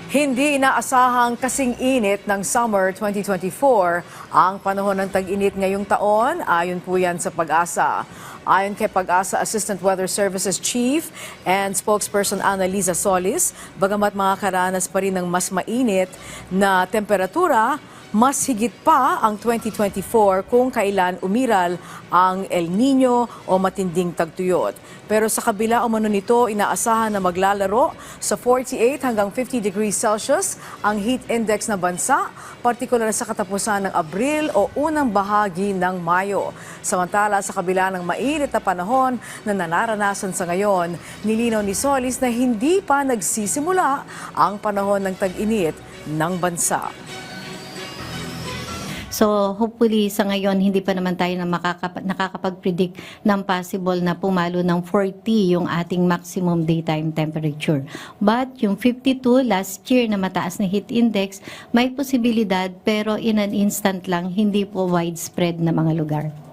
Hindi inaasahang kasing init ng summer 2024 ang panahon ng tag-init ngayong taon, ayon po yan sa Pag-asa. Ayon kay Pag-asa Assistant Weather Services Chief and Spokesperson Annalisa Solis, bagamat makakaranas pa rin ng mas mainit na temperatura, mas higit pa ang 2024 kung kailan umiral ang El Nino o matinding tagtuyot. Pero sa kabila umano nito, inaasahan na maglalaro sa 48 hanggang 50 degrees Celsius ang heat index ng bansa, partikular sa katapusan ng Abril o unang bahagi ng Mayo. Samantala, sa kabila ng mainit na panahon na nararanasan sa ngayon, nilinaw ni Solis na hindi pa nagsisimula ang panahon ng tag-init ng bansa. So hopefully sa ngayon hindi pa naman tayo nakakapag-predict ng possible na pumalo ng 40 yung ating maximum daytime temperature. But yung 52 last year na mataas na heat index, may posibilidad pero in an instant lang, hindi po widespread na mga lugar.